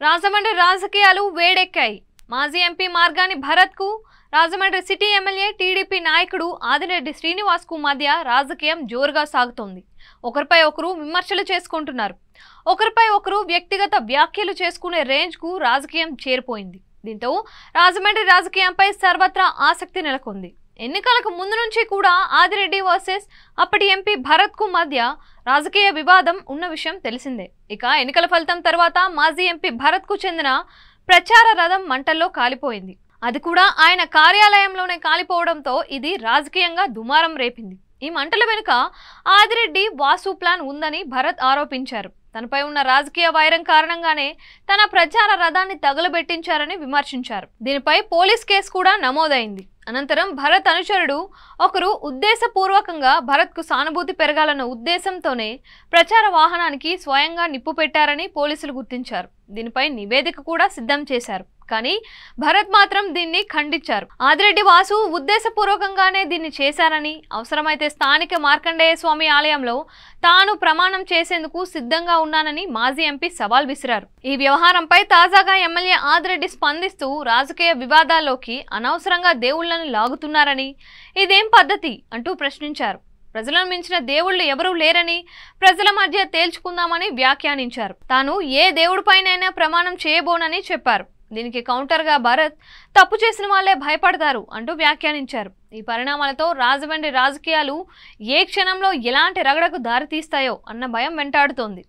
రాజమండ్రి రాజకీయాలు వేడెక్కాయి. మాజీ ఎంపీ మార్గాని భరత్ కు రాజమండ్రి సిటీ ఎమ్మెల్యే టీడీపీ నాయకుడు ఆదిరెడ్డి శ్రీనివాస్ కు మధ్య రాజకీయం జోరుగా సాగుతోంది. ఒకరిపై ఒకరు విమర్శలు చేసుకుంటున్నారు. ఒకరిపై ఒకరు వ్యక్తిగత వ్యాఖ్యలు చేసుకునే రేంజ్ కు రాజకీయం చేరిపోయింది. దీంతో రాజమండ్రి రాజకీయంపై సర్వత్రా ఆసక్తి నెలకొంది. ఎన్నికలకు ముందు నుంచి కూడా ఆదిరెడ్డి వర్సెస్ అప్పటి ఎంపీ భరత్ కు మధ్య రాజకీయ వివాదం ఉన్న విషయం తెలిసిందే. ఇక ఎన్నికల ఫలితం తర్వాత మాజీ ఎంపీ భరత్ కు చెందిన ప్రచార రథం మంటల్లో కాలిపోయింది. అది కూడా ఆయన కార్యాలయంలోనే కాలిపోవడంతో ఇది రాజకీయంగా దుమారం రేపింది. ఈ మంటల వెనుక ఆదిరెడ్డి వాసు ప్లాన్ ఉందని భరత్ ఆరోపించారు. తనపై ఉన్న రాజకీయ వైరం కారణంగానే తన ప్రచార రథాన్ని తగులబెట్టించారని విమర్శించారు. దీనిపై పోలీస్ కేసు కూడా నమోదైంది. అనంతరం భరత్ అనుచరుడు ఒకరు ఉద్దేశపూర్వకంగా భరత్ కు సానుభూతి పెరగాలన్న ఉద్దేశంతోనే ప్రచార వాహనానికి స్వయంగా నిప్పు పెట్టారని పోలీసులు గుర్తించారు. దీనిపై నివేదిక కూడా సిద్ధం చేశారు. కానీ భరత్ మాత్రం దీన్ని ఖండించారు. ఆదిరెడ్డి వాసు ఉద్దేశపూర్వకంగానే దీన్ని చేశారని, అవసరమైతే స్థానిక మార్కండేయ స్వామి ఆలయంలో తాను ప్రమాణం చేసేందుకు సిద్ధంగా ఉన్నానని మాజీ ఎంపీ సవాల్ విసిరారు. ఈ వ్యవహారంపై తాజాగా ఎమ్మెల్యే ఆదిరెడ్డి స్పందిస్తూ రాజకీయ వివాదాల్లోకి అనవసరంగా దేవుళ్లను లాగుతున్నారని, ఇదేం పద్ధతి అంటూ ప్రశ్నించారు. ప్రజలను మించిన దేవుళ్లు ఎవరూ లేరని, ప్రజల మధ్య తేల్చుకుందామని వ్యాఖ్యానించారు. తాను ఏ దేవుడిపైనైనా ప్రమాణం చేయబోనని చెప్పారు. దీనికి కౌంటర్ గా భరత్ తప్పు చేసిన వాళ్లే భయపడతారు అంటూ వ్యాఖ్యానించారు. ఈ పరిణామాలతో రాజమండ్రి రాజకీయాలు ఏ క్షణంలో ఎలాంటి రగడకు దారితీస్తాయో అన్న భయం వెంటాడుతోంది.